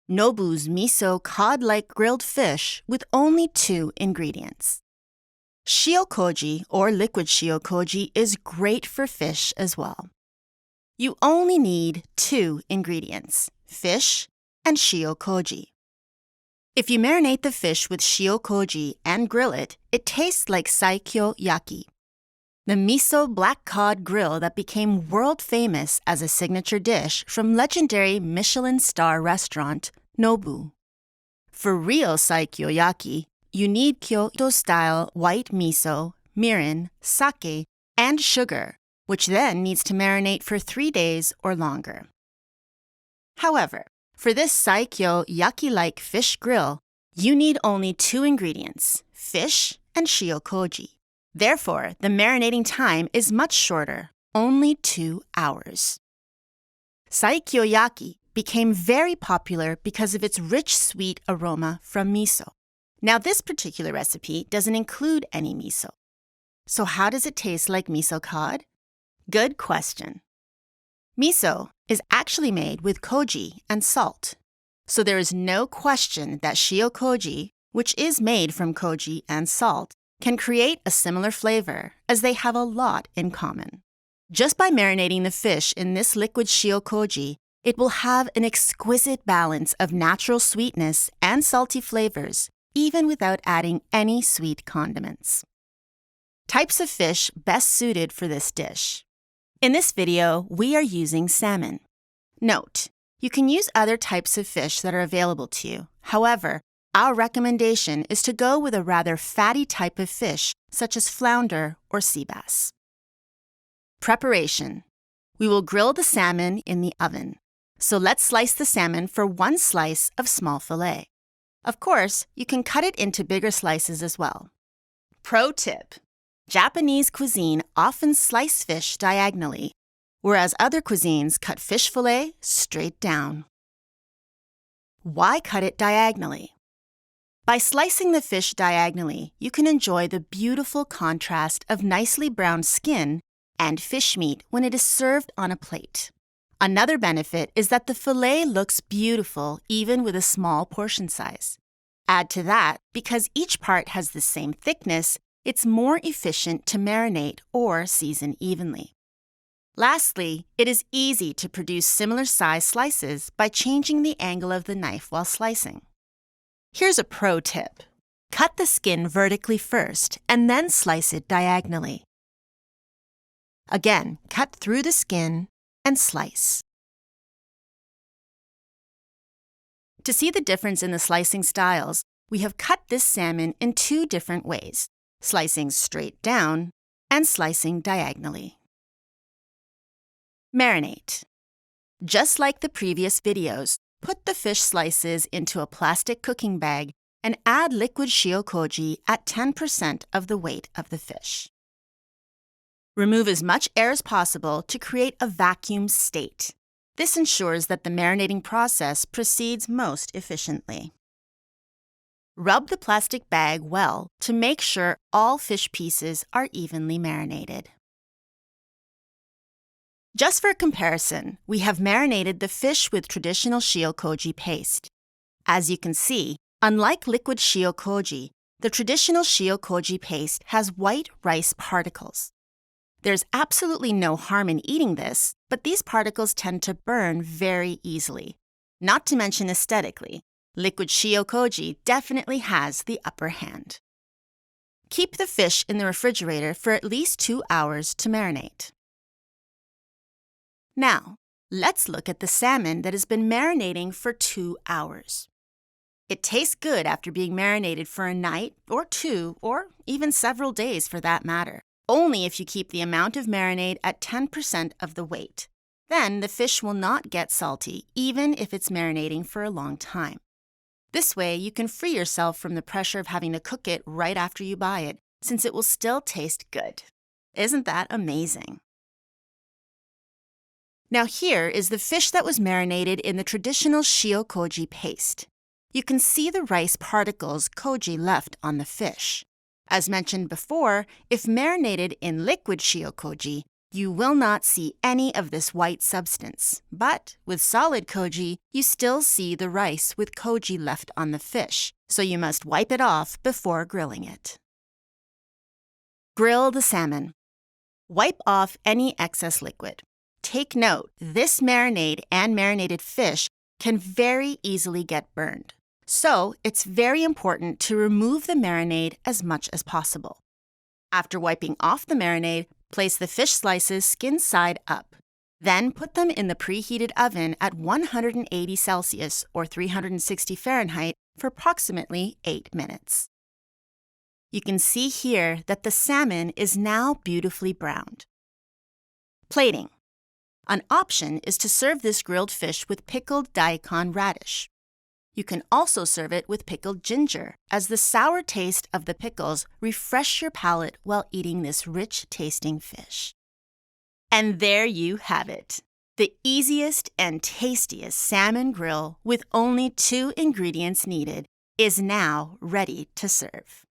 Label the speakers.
Speaker 1: Nobu's miso cod-like grilled fish with only 2 ingredients. Shio Koji or liquid Shio Koji is great for fish as well. You only need 2 ingredients, fish and Shio Koji. If you marinate the fish with Shio Koji and grill it, it tastes like saikyo yaki, the miso black cod grill that became world famous as a signature dish from legendary Michelin star restaurant Nobu. For real saikyo yaki, you need Kyoto-style white miso, mirin, sake, and sugar, which then needs to marinate for 3 days or longer. However, for this saikyo yaki-like fish grill, you need only 2 ingredients, fish and Shio Koji. Therefore, the marinating time is much shorter, only 2 hours. Saikyo yaki became very popular because of its rich sweet aroma from miso. Now, this particular recipe doesn't include any miso. So how does it taste like miso cod? Good question. Miso is actually made with koji and salt. So there is no question that Shio Koji, which is made from koji and salt, can create a similar flavor, as they have a lot in common. Just by marinating the fish in this liquid Shio Koji, it will have an exquisite balance of natural sweetness and salty flavors, even without adding any sweet condiments. Types of fish best suited for this dish. In this video, we are using salmon. Note, you can use other types of fish that are available to you. However, our recommendation is to go with a rather fatty type of fish, such as flounder or sea bass. Preparation. We will grill the salmon in the oven. So let's slice the salmon for 1 slice of small fillet. Of course, you can cut it into bigger slices as well. Pro tip. Japanese cuisine often slice fish diagonally, whereas other cuisines cut fish fillet straight down. Why cut it diagonally? By slicing the fish diagonally, you can enjoy the beautiful contrast of nicely browned skin and fish meat when it is served on a plate. Another benefit is that the fillet looks beautiful even with a small portion size. Add to that, because each part has the same thickness, it's more efficient to marinate or season evenly. Lastly, it is easy to produce similar size slices by changing the angle of the knife while slicing. Here's a pro tip. Cut the skin vertically first and then slice it diagonally. Again, cut through the skin and slice. To see the difference in the slicing styles, we have cut this salmon in 2 different ways, slicing straight down and slicing diagonally. Marinate. Just like the previous videos, put the fish slices into a plastic cooking bag and add liquid Shio Koji at 10% of the weight of the fish. Remove as much air as possible to create a vacuum state. This ensures that the marinating process proceeds most efficiently. Rub the plastic bag well to make sure all fish pieces are evenly marinated. Just for comparison, we have marinated the fish with traditional Shio Koji paste. As you can see, unlike liquid Shio Koji, the traditional Shio Koji paste has white rice particles. There's absolutely no harm in eating this, but these particles tend to burn very easily. Not to mention aesthetically, liquid Shio Koji definitely has the upper hand. Keep the fish in the refrigerator for at least 2 hours to marinate. Now, let's look at the salmon that has been marinating for 2 hours. It tastes good after being marinated for a night or 2, or even several days for that matter, only if you keep the amount of marinade at 10% of the weight. Then the fish will not get salty, even if it's marinating for a long time. This way, you can free yourself from the pressure of having to cook it right after you buy it, since it will still taste good. Isn't that amazing? Now here is the fish that was marinated in the traditional Shio Koji paste. You can see the rice particles koji left on the fish. As mentioned before, if marinated in liquid Shio Koji, You will not see any of this white substance, but with solid koji, you still see the rice with koji left on the fish, so you must wipe it off before grilling it. Grill the salmon. Wipe off any excess liquid. Take note, this marinade and marinated fish can very easily get burned, so it's very important to remove the marinade as much as possible. After wiping off the marinade, place the fish slices skin side up. Then put them in the preheated oven at 180 Celsius or 360 Fahrenheit for approximately 8 minutes. You can see here that the salmon is now beautifully browned. Plating. An option is to serve this grilled fish with pickled daikon radish. You can also serve it with pickled ginger, as the sour taste of the pickles refresh your palate while eating this rich-tasting fish. And there you have it. The easiest and tastiest salmon grill with only 2 ingredients needed is now ready to serve.